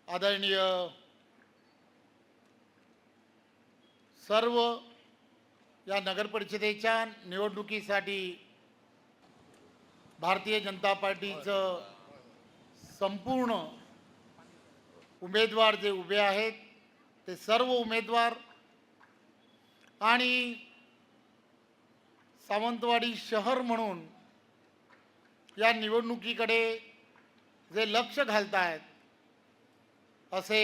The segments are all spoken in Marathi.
आदरणीय सर्व या नगरपरिषदेच्या निवडणुकीसाठी भारतीय जनता पार्टीचं संपूर्ण उमेदवार जे उभे आहेत ते सर्व उमेदवार आणि सावंतवाडी शहर म्हणून या निवडणुकीकडे जे लक्ष घालतायत असे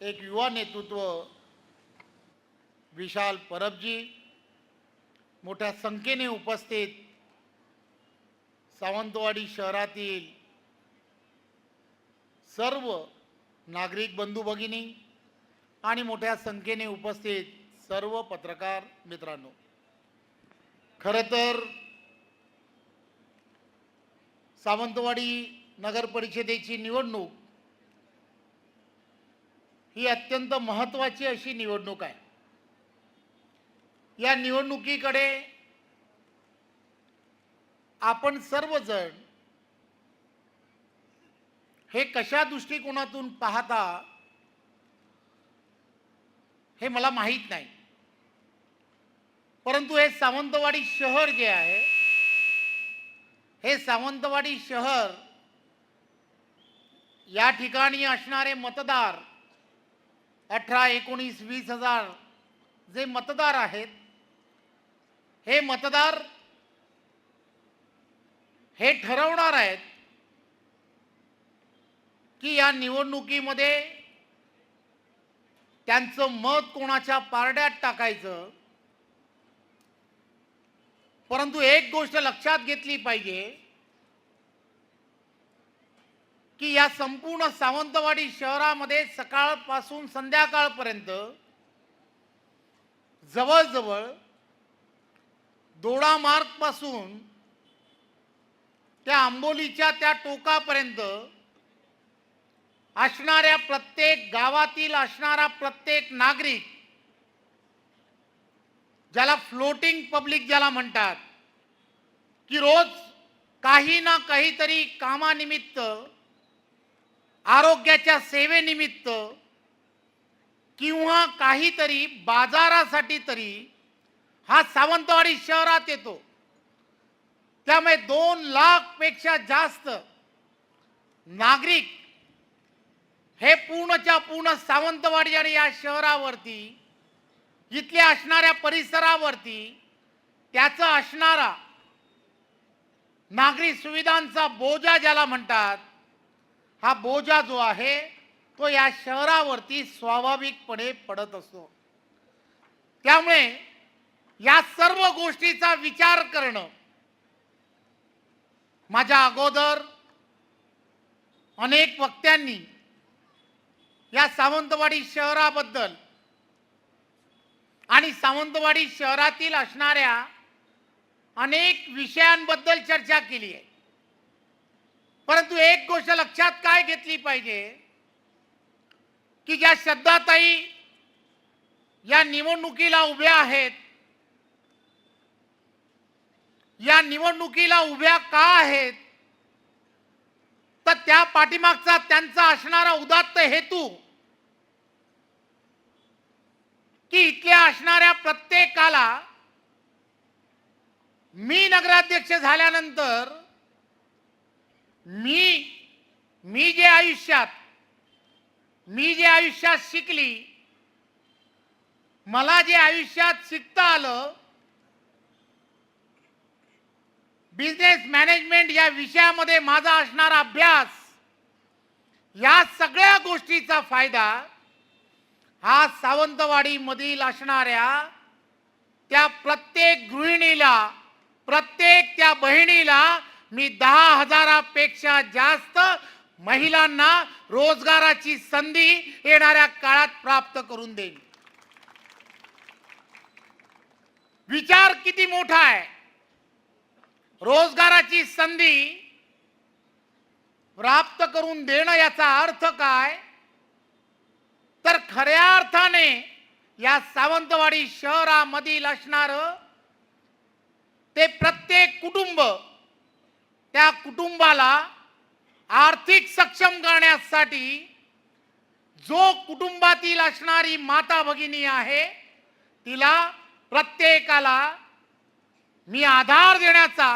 एक युवा नेतृत्व विशाल परबजी मोठ्या संख्येने उपस्थित सावंतवाडी शहरातील सर्व नागरिक बंधू भगिनी आणि मोठ्या संख्येने उपस्थित सर्व पत्रकार मित्रांनो, खरं तर सावंतवाडी नगर परिषदेची निवडणूक ही अत्यंत महत्त्वाची अशी निवडणूक आहे। या निवडणुकीकडे आपण सर्वजण हे कशा दृष्टिकोनातून पाहता हे मला माहित नाही, परंतु हे सावंतवाडी शहर जे आहे, हे सावंतवाडी शहर या ठिकाणी असणारे मतदार 18, 19, 20 हजार जे मतदार आहेत, हे मतदार हे ठरवणार आहेत की या निवडणुकीमध्ये त्यांचं मत कोणाच्या पारड्यात टाकायचं। परंतु एक गोष्ट लक्षात घेतली पाहिजे की या संपूर्ण सावंतवाडी शहरामध्ये सकाळपासून संध्याकाळपर्यंत जवळजवळ दोडा मार्ग पासून त्या आंबोलीच्या त्या टोकापर्यंत असणाऱ्या प्रत्येक गावातील असणारा प्रत्येक नागरिक, ज्याला फ्लोटिंग पब्लिक ज्याला म्हणतात, की रोज काही ना काहीतरी कामानिमित्त, आरोग्याच्या सेवेनिमित्त किंवा काहीतरी बाजारासाठी तरी हा सावंतवाडी शहरात येतो। त्यामुळे 2 लाख पेक्षा जास्त नागरिक हे पूर्णच्या पूर्ण सावंतवाडी आणि या शहरावरती, इथल्या असणाऱ्या परिसरावरती त्याचा असणारा नागरी सुविधांचा बोजा ज्याला म्हणतात, हा बोजा जो आहे तो या शहरावरती स्वाभाविकपणे पडत असतो। त्यामुळे या सर्व गोष्टीचा विचार करणं, माझ्या अगोदर अनेक वक्त्यांनी या सावंतवाडी शहराबद्दल आणि सावंतवाडी शहरातील असणाऱ्या अनेक विषयांबद्दल चर्चा केली आहे। परंतु एक गोष्ट लक्षात काय घेतली पाहिजे की ज्या श्रद्धाताई या निवडणुकीला उभ्या आहेत, या निवडणुकीला उभ्या का आहेत, तर त्या पाठीमागचा त्यांचा असणारा उदात्त हेतू की इथल्या असणाऱ्या प्रत्येकाला मी नगराध्यक्ष झाल्यानंतर मी जे आयुष्यात शिकली, मला जे आयुष्यात शिकता आलं, बिझनेस मॅनेजमेंट या विषयामध्ये माझा असणारा अभ्यास, या सगळ्या गोष्टीचा फायदा हा सावंतवाडी मधील असणाऱ्या त्या प्रत्येक गृहिणीला, प्रत्येक त्या बहिणीला मी 10,000 पेक्षा जास्त महिलांना रोजगाराची संधी येणाऱ्या काळात प्राप्त करून देईन। विचार किती मोठा आहे। रोजगाराची संधी प्राप्त करून देणं याचा अर्थ काय, तर खऱ्या अर्थाने या सावंतवाडी शहरामधील असणारं ते प्रत्येक कुटुंब, त्या कुटुंबाला आर्थिक सक्षम करण्यासाठी जो कुटुंबातील असणारी माता भगिनी आहे तिला प्रत्येकाला मी आधार देण्याचा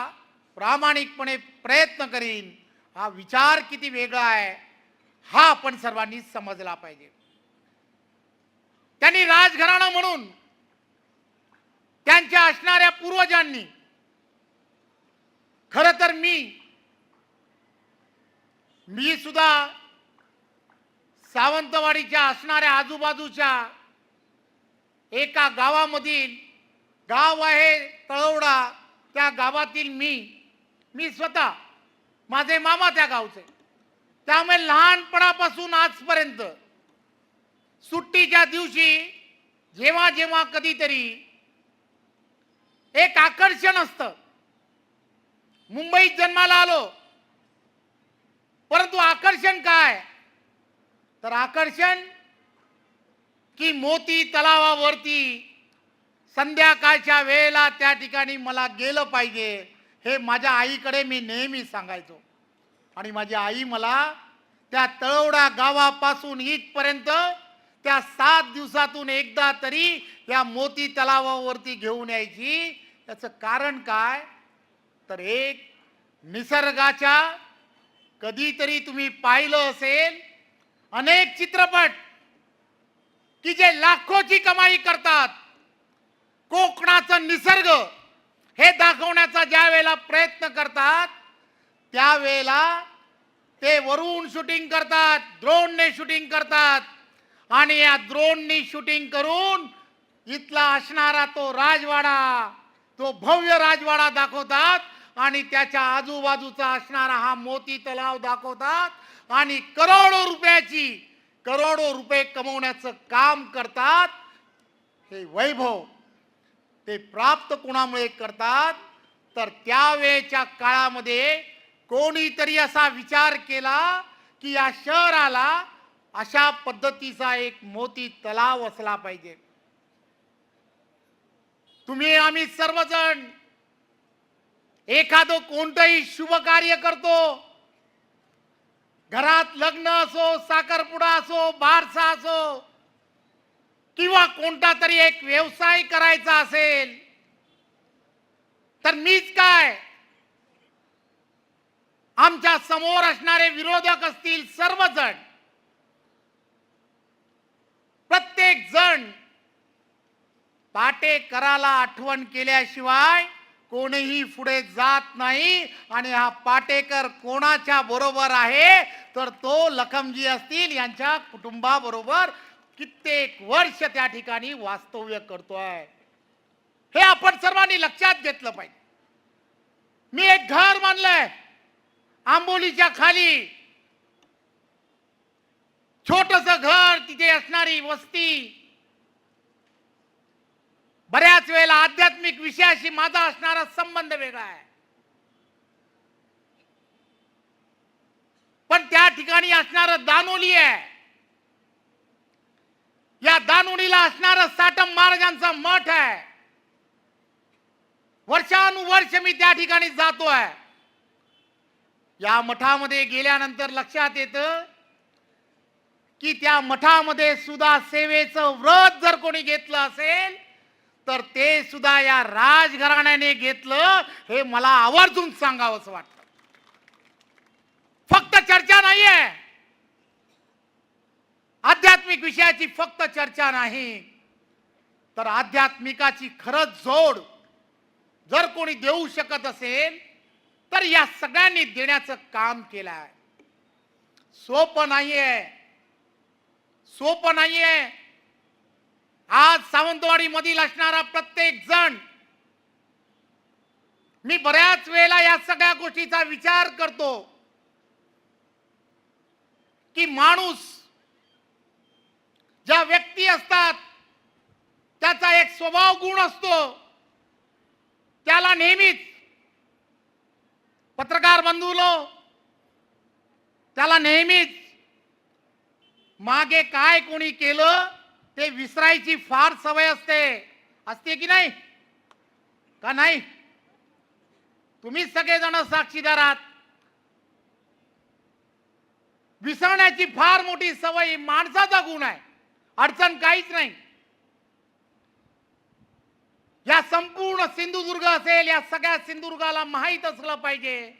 प्रामाणिकपणे प्रयत्न करीन. हा विचार किती वेगळा आहे हा आपण सर्वांनी समजला पाहिजे. त्यांनी राजघराणा म्हणून त्यांच्या असणाऱ्या पूर्वजांनी खरं तर मी सुद्धा सावंतवाडीच्या असणाऱ्या आजूबाजूच्या एका गावामधील गाव आहे तळवडा, त्या गावातील मी स्वतः, माझे मामा त्या गावचे. त्यामुळे लहानपणापासून आजपर्यंत सुट्टीच्या दिवशी जेव्हा जेव्हा कधीतरी एक आकर्षण असतं. मुंबईत जन्माला आलो, परंतु आकर्षण काय? तर आकर्षण की मोती तलावावरती संध्याकाळच्या वेळेला त्या ठिकाणी मला गेलं पाहिजे, हे माझ्या आईकडे मी नेहमी सांगायचो. आणि माझी आई मला त्या तळवडा गावापासून इथपर्यंत त्या 7 दिवसातून एकदा तरी त्या मोती तलावावरती घेऊन यायची. त्याचं कारण काय? तर एक निसर्गाच्या, कधीतरी तुम्ही पाहिलं असेल अनेक चित्रपट की जे लाखोची कमाई करतात, कोकणाचा निसर्ग हे दाखवण्याचा ज्या वेळेला प्रयत्न करतात त्यावेळेला ते वरून शूटिंग करतात, ड्रोनने शूटिंग करतात. आणि या ड्रोननी शूटिंग करून इथला असणारा तो राजवाडा, तो भव्य राजवाडा दाखवतात आणि त्याच्या आजूबाजूचा असणारा हा मोती तलाव दाखवतात आणि करोडो रुपये कमवण्याचं काम करतात. हे वैभव ते प्राप्त कोणामुळे करतात? तर त्यावेळेच्या काळामध्ये कोणीतरी असा विचार केला की या शहराला अशा पद्धतीचा एक मोती तलाव असला पाहिजे. तुम्ही आम्ही सर्वजण एखादं कोणतंही शुभ कार्य करतो, घरात लग्न असो, साखरपुडा असो, बारसा असो, किंवा कोणता तरी एक व्यवसाय करायचा असेल, तर मीच काय, आमच्या समोर असणारे विरोधक असतील, सर्वजण, प्रत्येक जण पाटेकराला आठवण केल्याशिवाय कोणीही पुढे जात नाही. आणि हा पाटेकर कोणाच्या बरोबर आहे? तर तो लखमजी असतील यांच्या कुटुंबाबरोबर कित्येक वर्ष त्या ठिकाणी वास्तव्य करतोय. हे आपण सर्वांनी लक्षात घेतलं पाहिजे. मी एक घर बांधलंय आंबोलीच्या खाली, छोटस घर, तिथे असणारी वस्ती. बऱ्याच वेळेला आध्यात्मिक विषयाशी माझा असणारा संबंध वेगळा आहे, पण त्या ठिकाणी असणारं दानोली आहे. या दानोलीला असणारं साटम महाराजांचा मठ आहे. वर्षानुवर्ष मी त्या ठिकाणी जातोय. या मठामध्ये गेल्यानंतर लक्षात येतं की त्या मठामध्ये सुद्धा सेवेचं व्रत जर कोणी घेतलं असेल तर ते सुद्धा या राजघराण्याने घेतलं, हे मला आवर्जून सांगावंसं वाटतं. फक्त चर्चा नाहीये, आध्यात्मिक विषयाची फक्त चर्चा नाही, तर आध्यात्मिकाची खरंच जोड जर कोणी देऊ शकत असेल तर या सगळ्यांनी देण्याचं काम केलं आहे. सोपं नाहीये, सोपं नाहीये. आज सावंतवाडी मधील असणारा प्रत्येक जण, मी बऱ्याच वेळेला या सगळ्या गोष्टीचा विचार करतो की माणूस, ज्या व्यक्ती असतात त्याचा एक स्वभाव गुण असतो. त्याला नेहमीच, पत्रकार बंधूलो, त्याला नेहमीच मागे काय कोणी केलं ते विसरायची फार सवय असते की नाही? का नाही? तुम्ही सगळेजण साक्षीदार आहात. विसरण्याची फार मोठी सवय माणसाचा गुण आहे, अडचण काहीच नाही. या संपूर्ण सिंधुदुर्ग असेल, या सगळ्या सिंधुदुर्गाला माहित असलं पाहिजे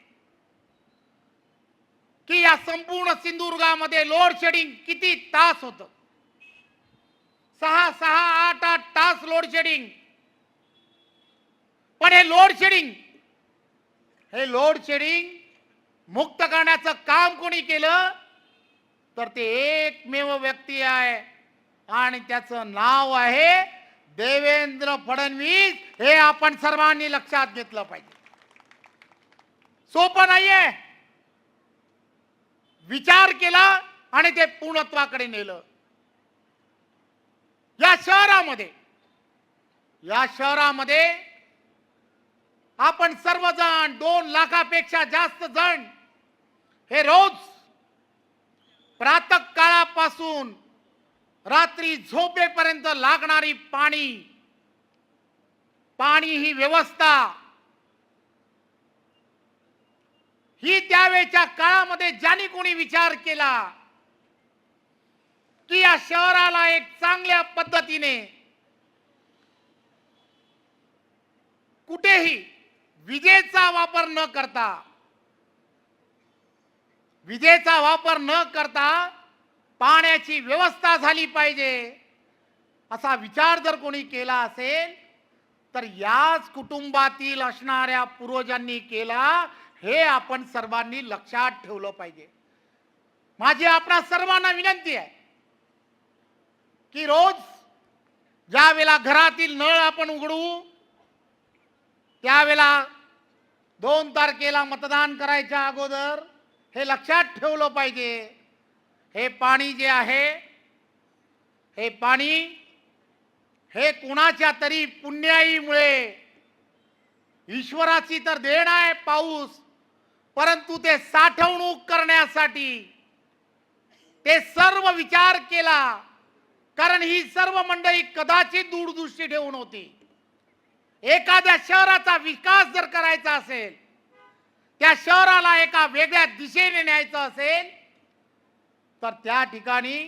की या संपूर्ण सिंधुदुर्गामध्ये लोड शेडिंग किती तास होतं. 6, 8 तास लोड शेडिंग. पण हे लोड शेडिंग मुक्त करण्याचं काम कोणी केलं तर ते एकमेव व्यक्ती आहे आणि त्याचं नाव आहे देवेंद्र फडणवीस. हे आपण सर्वांनी लक्षात घेतलं पाहिजे. सोपं नाहीये. विचार केला आणि ते पूर्णत्वाकडे नेलं. या शहरामध्ये आपण सर्वजण 2 लाखापेक्षा जास्त जण हे रोज प्रातः काळापासून रात्री झोपेपर्यंत लागणारी पाणी ही व्यवस्था ही त्यावेळच्या काळामध्ये ज्यांनी कोणी विचार केला की या शहराला एक चांगल्या पद्धतीने कुठेही विजेचा वापर न करता पाण्याची व्यवस्था झाली पाहिजे असा विचार जर कोणी केला असेल तर याच कुटुंबातील असणाऱ्या पूर्वजांनी केला. हे आपण सर्वांनी लक्षात ठेवलं पाहिजे. माझी आपणा सर्वांना विनंती आहे की रोज ज्या वेळेला घरातील नळ आपण उघडू त्यावेळेला 2 तारखेला मतदान करायच्या अगोदर हे लक्षात ठेवलं पाहिजे. हे पाणी जे आहे हे पाणी हे कुणाच्या तरी पुण्याईमुळे, ईश्वराची तर देण आहे पाऊस, परंतु ते साठवणूक करण्यासाठी ते सर्व विचार केला. कारण ही सर्व मंडळी कदाचित दूरदृष्टी ठेवून होती. एखाद्या शहराचा विकास जर करायचा असेल, त्या शहराला एका वेगळ्या दिशेने न्यायचं असेल तर त्या ठिकाणी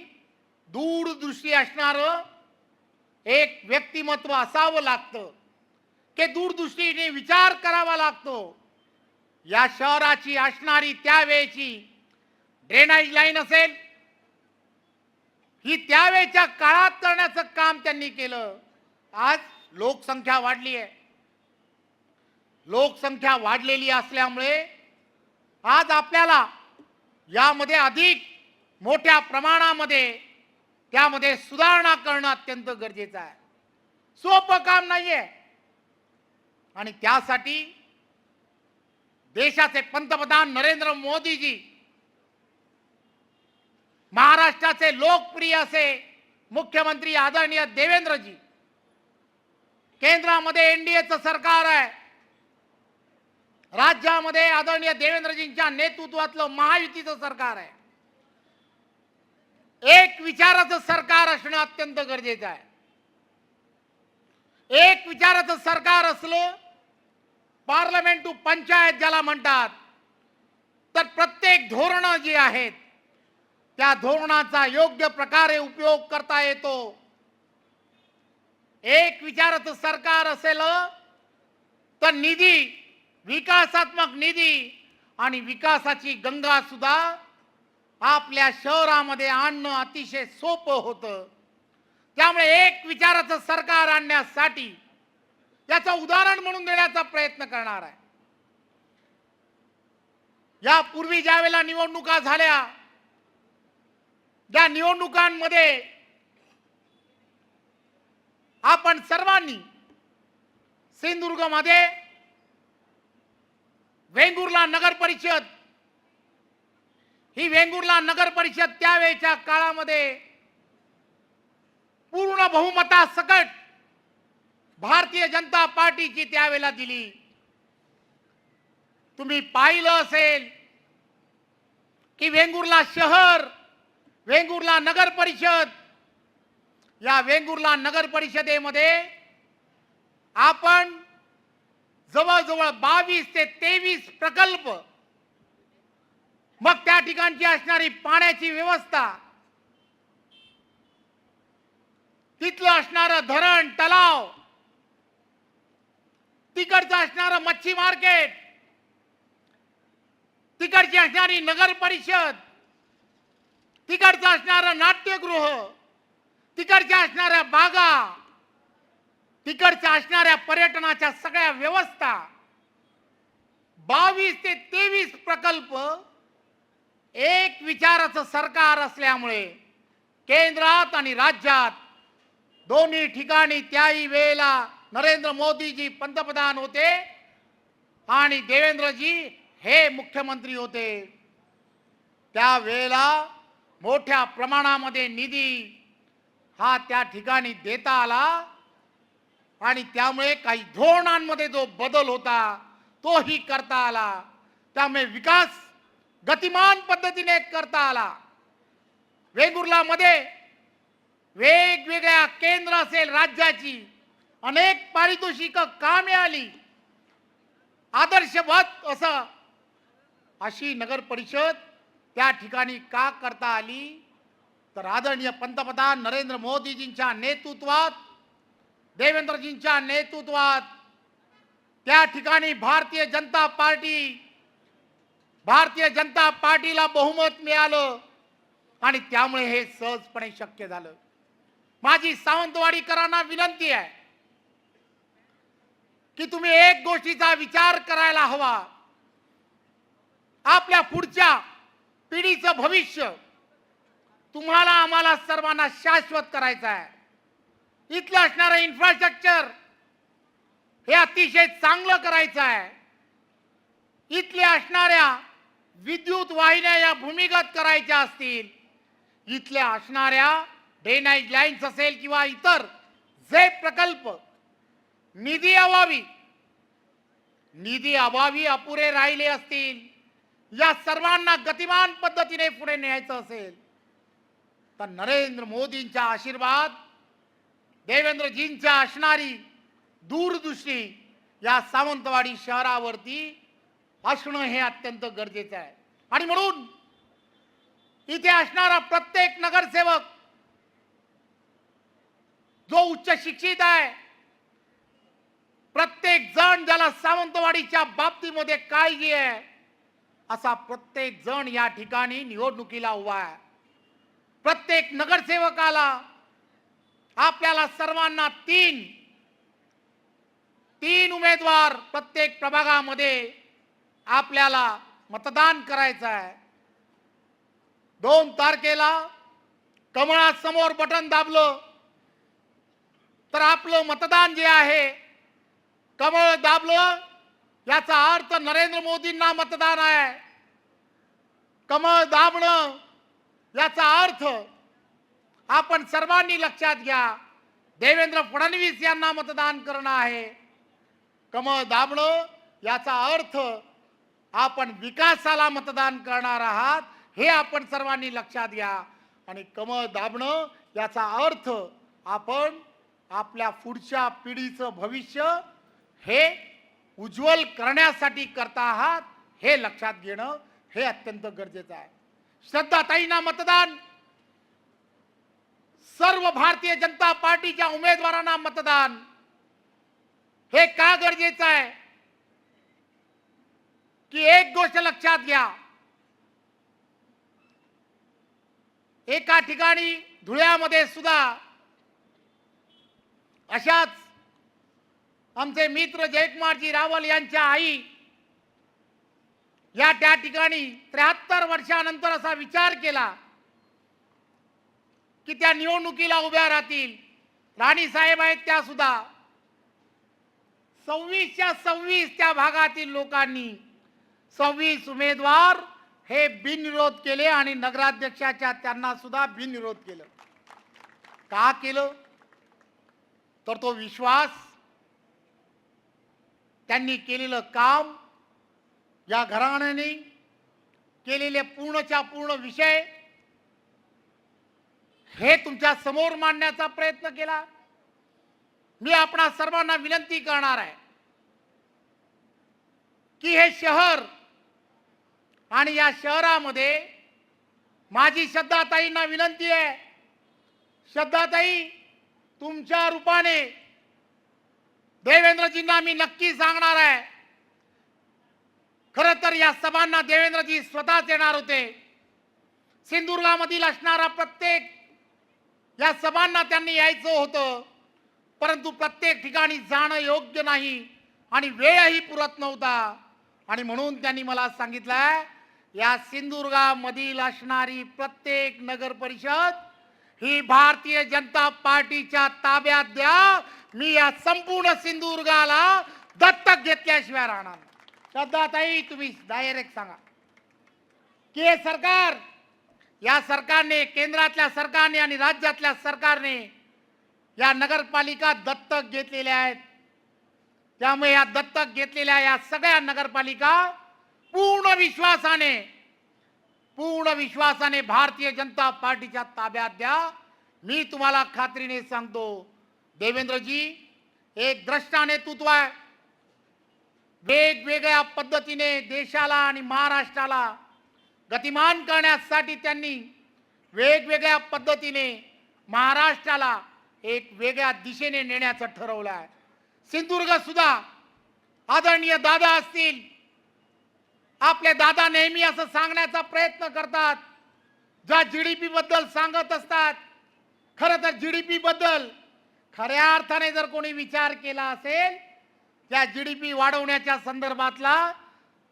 दूरदृष्टी असणारं एक व्यक्तिमत्व असावं लागतं की दूरदृष्टीने विचार करावा लागतो. या शहराची असणारी त्यावेळची ड्रेनेज लाईन असेल ही त्यावेळच्या काळात करण्याचं काम त्यांनी केलं. आज लोकसंख्या वाढली आहे. लोकसंख्या वाढलेली असल्यामुळे आज आपल्याला यामध्ये अधिक मोठ्या प्रमाणामध्ये त्यामध्ये सुधारणा करणं अत्यंत गरजेचं आहे. सोपं काम नाहीये. आणि त्यासाठी देशाचे पंतप्रधान नरेंद्र मोदीजी, महाराष्ट्राचे लोकप्रिय असे मुख्यमंत्री आदरणीय देवेंद्रजी, केंद्रामध्ये एनडीएचं सरकार आहे, राज्यामध्ये आदरणीय देवेंद्रजींच्या नेतृत्वातलं महायुतीचं सरकार आहे. एक विचाराचं सरकार असणं अत्यंत गरजेचं आहे. एक विचाराचं सरकार असलं, पार्लमेंट टू पंचायत ज्याला म्हणतात, तर प्रत्येक धोरणं जी आहेत त्या धोरणाचा योग्य प्रकारे उपयोग करता येतो. एक विचाराचं सरकार असेल तर निधी, विकासात्मक निधी आणि विकासाची गंगा सुद्धा आपल्या शहरामध्ये आणणं अतिशय सोपं होतं. त्यामुळे एक विचाराचं सरकार आणण्यासाठी त्याचं उदाहरण म्हणून देण्याचा प्रयत्न करणार आहे. यापूर्वी ज्या वेळेला निवडणुका झाल्या, त्या निवडणुकांमध्ये आपण सर्वांनी सिंधुदुर्गमध्ये वेंगुर्ला नगर परिषद, ही वेंगुर्ला नगर परिषद त्यावेळेच्या काळामध्ये पूर्ण बहुमतासकट भारतीय जनता पार्टीची त्यावेळेला दिली. तुम्ही पाहिलं असेल की वेंगुर्ला शहर, वेंगुर्ला नगर परिषद, या वेंगुर्ला नगर परिषदेमध्ये आपण जवळजवळ 22 ते 23 प्रकल्प मग त्या ठिकाणची असणारी पाण्याची व्यवस्था, तिथलं असणारं धरण तलाव, तिकडचं असणारं मच्छी मार्केट, तिकडची असणारी नगर परिषद, तिकडचं असणारं नाट्यगृह, तिकडच्या असणाऱ्या बागा, तिकडच्या असणाऱ्या पर्यटनाच्या सगळ्या व्यवस्था, 22 ते 23 प्रकल्प एक विचाराचं सरकार असल्यामुळे केंद्रात आणि राज्यात दोन्ही ठिकाणी त्याही वेळेला नरेंद्र मोदीजी पंतप्रधान होते आणि देवेंद्रजी हे मुख्यमंत्री होते। त्या वेळेला मोठ्या प्रमाणामध्ये निधी हा त्या ठिकाणी देता आला आणि त्यामुळे काही धोरणांमध्ये जो बदल होता तोही करता आला। त्यामुळे विकास गतिमान पद्धतीने करता आला। वेंगुर्लामध्ये वेगवेगळ्या केंद्र असेल राज्याची अनेक पारितोषिकं का मिळाली, आदर्शवत असं अशी नगर परिषद त्या ठिकाणी का करता आली, तर आदरणीय पंतप्रधान नरेंद्र मोदीजींच्या नेतृत्वात, देवेंद्रजींच्या नेतृत्वात त्या ठिकाणी भारतीय जनता पार्टीला बहुमत मिळालं आणि त्यामुळे हे सहजपणे शक्य झालं। माझी सावंतवाडीकरांना विनंती आहे की तुम्ही एक गोष्टीचा विचार करायला हवा, आपल्या पुढच्या पिढीचं भविष्य तुम्हाला आम्हाला सर्वांना शाश्वत करायचं आहे। इथलं असणारं इन्फ्रास्ट्रक्चर हे अतिशय चांगलं करायचं आहे। इथल्या असणाऱ्या विद्युत वाहिन्या या भूमिगत करायच्या असतील, इथल्या असणाऱ्या डे नाईट लाईन्स असेल किंवा इतर जे प्रकल्प निधी अभावी अपुरे राहिले असतील, या सर्वांना गतिमान पद्धतीने पुढे न्यायचं असेल तर नरेंद्र मोदींचा आशीर्वाद, देवेंद्रजींच्या असणारी दूरदृष्टी या सावंतवाडी शहरावरती असणं हे अत्यंत गरजेचं आहे। आणि म्हणून इथे असणारा प्रत्येक नगरसेवक जो उच्च शिक्षित आहे, प्रत्येक जण ज्याला सावंतवाडीच्या बाबतीमध्ये काळजी आहे, असा प्रत्येक जण या ठिकाणी निवडणुकीला उभा आहे। प्रत्येक नगरसेवकाला आपल्याला सर्वांना तीन उमेदवार प्रत्येक प्रभागामध्ये आपल्याला मतदान करायचं आहे। 2 तारखेला कमळासमोर बटन दाबलं तर आपलं मतदान जे आहे, कमळ दाबलं याचा अर्थ नरेंद्र मोदींना मतदान आहे। कमळ दाबणं याचा अर्थ आपण सर्वांनी लक्षात घ्या, देवेंद्र फडणवीस यांना मतदान करणं आहे। कमळ दाबणं याचा अर्थ आपण विकासाला मतदान करणार आहात, हे आपण सर्वांनी लक्षात घ्या। आणि कमळ दाबणं याचा अर्थ आपण आपल्या पुढच्या पिढीचं भविष्य हे उज्ज्वल करण्यासाठी करता आहात, हे लक्षात घेणं हे अत्यंत गरजेचं आहे। श्रद्धाताईंना मतदान, सर्व भारतीय जनता पार्टीच्या उमेदवारांना मतदान हे का गरजेचं आहे की एक गोष्ट लक्षात घ्या, एका ठिकाणी धुळ्यामध्ये सुद्धा अशाच आमचे मित्र जयकुमारजी रावल यांच्या आई या त्या ठिकाणी 73 वर्षानंतर असा विचार केला की त्या निवडणुकीला उभ्या राहतील। राणी साहेब आहेत त्या सुद्धा 26च्या 26 त्या भागातील लोकांनी 26 उमेदवार हे बिनविरोध केले आणि नगराध्यक्षाच्या त्यांना सुद्धा बिनविरोध केलं। का केलं तर तो विश्वास, त्यांनी केलेलं काम, या घराण्याने केलेले पूर्णच्या पूर्ण विषय हे तुमच्या समोर मांडण्याचा प्रयत्न केला। मी आपणा सर्वांना विनंती करणार आहे की हे शहर आणि या शहरामध्ये माझी श्रद्धाताईंना विनंती आहे, श्रद्धाताई तुमच्या रूपाने देवेंद्रजींना मी नक्की सांगणार आहे. खरं तर या सभांना देवेंद्रजी स्वतःच येणार होते. सिंधुदुर्गामधील असणारा प्रत्येक या सभांना त्यांनी यायचं होतं, परंतु प्रत्येक ठिकाणी जाणं योग्य नाही आणि वेळही पुरत नव्हता. आणि म्हणून त्यांनी मला सांगितलं, या सिंधुदुर्गामधील असणारी प्रत्येक नगर परिषद ही भारतीय जनता पार्टीच्या ताब्यात द्या. मी या संपूर्ण सिंधुदुर्गाला दत्तक घेतल्याशिवाय राहणार नाही. श्रद्धाताई तुम्ही डायरेक्ट सांगा की हे सरकार, या सरकारने, केंद्रातल्या सरकारने आणि राज्यातल्या सरकारने या नगरपालिका दत्तक घेतलेल्या आहेत. त्यामुळे या दत्तक घेतलेल्या या सगळ्या नगरपालिका पूर्ण विश्वासाने भारतीय जनता पार्टीच्या ताब्यात द्या. मी तुम्हाला खात्रीने सांगतो, देवेंद्रजी एक द्रष्टा नेतृत्व आहे. वेगवेगळ्या पद्धतीने देशाला आणि महाराष्ट्राला गतिमान करण्यासाठी त्यांनी वेगवेगळ्या पद्धतीने महाराष्ट्राला एक वेगळ्या दिशेने नेण्याचं ठरवलं आहे. सिंधुदुर्ग सुद्धा आदरणीय दादा असतील, आपले दादा नेहमी असं सांगण्याचा प्रयत्न करतात, ज्या जीडीपी बद्दल सांगत असतात. खरं तर जीडीपी बद्दल खऱ्या अर्थाने जर कोणी विचार केला असेल त्या जीडीपी वाढवण्याच्या संदर्भातला,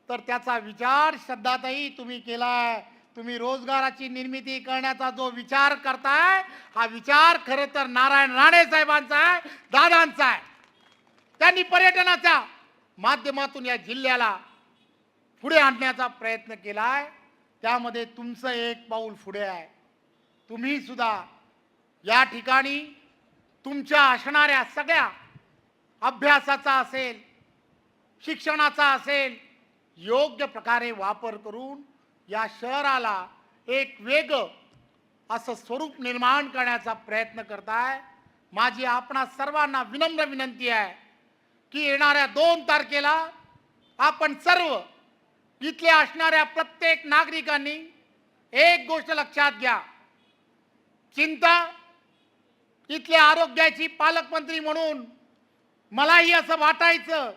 तर त्याचा विचार श्रद्धाताई तुम्ही केलाय. तुम्ही रोजगाराची निर्मिती करण्याचा जो विचार करताय, हा विचार खरं तर नारायण राणे साहेबांचा आहे, दादांचा आहे. त्यांनी पर्यटनाच्या माध्यमातून या जिल्ह्याला पुढे आणण्याचा प्रयत्न केलाय. त्यामध्ये तुमचं एक पाऊल पुढे आहे. तुम्ही सुद्धा या ठिकाणी तुमच्या असणाऱ्या सगळ्या अभ्यासाचा असेल, शिक्षणाचा असेल, योग्य प्रकारे वापर करून या शहराला एक वेगळं असं स्वरूप निर्माण करण्याचा प्रयत्न करताय. माझी आपणा सर्वांना विनम्र विनंती आहे की येणाऱ्या 2 तारखेला आपण सर्व इथल्या असणाऱ्या प्रत्येक नागरिकांनी एक गोष्ट लक्षात घ्या. चिंता इथल्या आरोग्याची पालकमंत्री म्हणून मलाही असं वाटायचं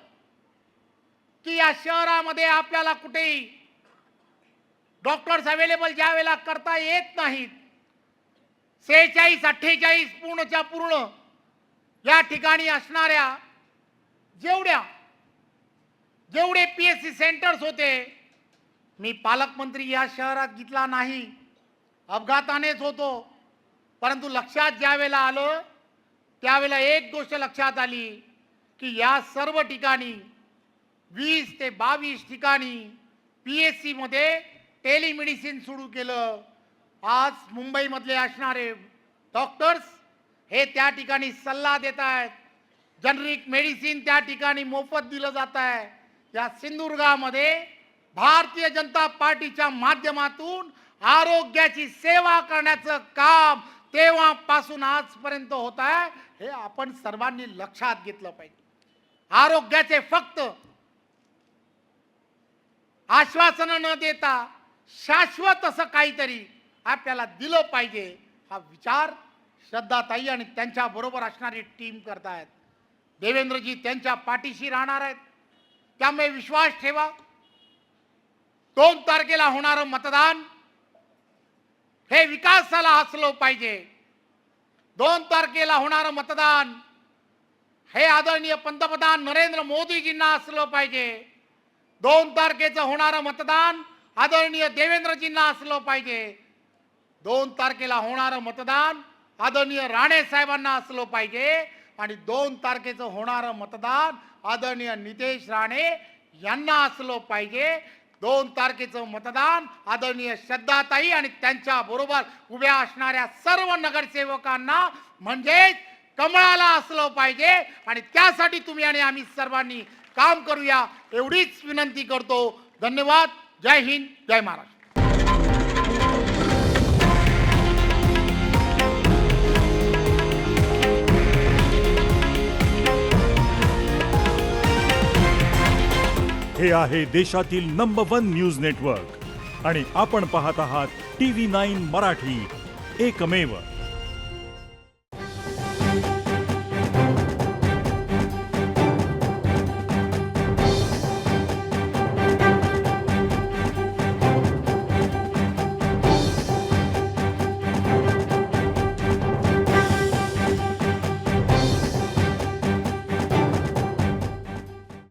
की या शहरामध्ये आपल्याला कुठेही डॉक्टर्स अवेलेबल ज्या वेळेला करता येत नाहीत, 46-48 पूर्णच्या पूर्ण या ठिकाणी असणाऱ्या जेवढे पीएससी सेंटर्स होते, मी पालकमंत्री या शहरात घेतला नाही, अपघातानेच होतो. परंतु लक्षात ज्या वेळेला आलं त्यावेळेला एक गोष्ट लक्षात आली की या सर्व ठिकाणी 20 ते 22 ठिकाणी पीएससी मध्ये टेलिमेडिसिन सुरू केलं. आज मुंबईमधले असणारे डॉक्टर्स हे त्या ठिकाणी सल्ला देत आहेत. जनरिक मेडिसिन त्या ठिकाणी मोफत दिलं जात आहे. या सिंधुदुर्गामध्ये भारतीय जनता पार्टीच्या माध्यमातून आरोग्याची सेवा करण्याचं काम तेव्हापासून आजपर्यंत होत आहे. हे आपण सर्वांनी लक्षात घेतलं पाहिजे. आरोग्याचे फक्त आश्वासन न देता शाश्वत असं काहीतरी आपल्याला दिलं पाहिजे, हा विचार श्रद्धाताई आणि त्यांच्या बरोबर असणारी टीम करतायत. देवेंद्रजी त्यांच्या पाठीशी राहणार आहेत. त्यामुळे विश्वास ठेवा. 2 तारखेला होणारं मतदान हे विकासाला असलं पाहिजे. 2 तारखेला होणारं मतदान हे आदरणीय पंतप्रधान नरेंद्र मोदीजींना असलं पाहिजे. 2 तारखेचं होणारं मतदान आदरणीय देवेंद्रजींना असलं पाहिजे. 2 तारखेला होणारं मतदान आदरणीय राणे साहेबांना असलं पाहिजे. आणि 2 तारखेचं होणारं मतदान आदरणीय नितेश राणे यांना असलं पाहिजे. 2 तारखेचं मतदान आदरणीय श्रद्धाताई आणि त्यांच्या बरोबर उभ्या असणाऱ्या सर्व नगरसेवकांना म्हणजेच कमळाला असलं पाहिजे. आणि त्यासाठी तुम्ही आणि आम्ही सर्वांनी काम करूया एवढीच विनंती करतो. धन्यवाद. जय हिंद, जय महाराष्ट्र. हे आहे देशातील नंबर 1 न्यूज नेटवर्क आणि आपण पाहत आहात TV9 मराठी, एकमेव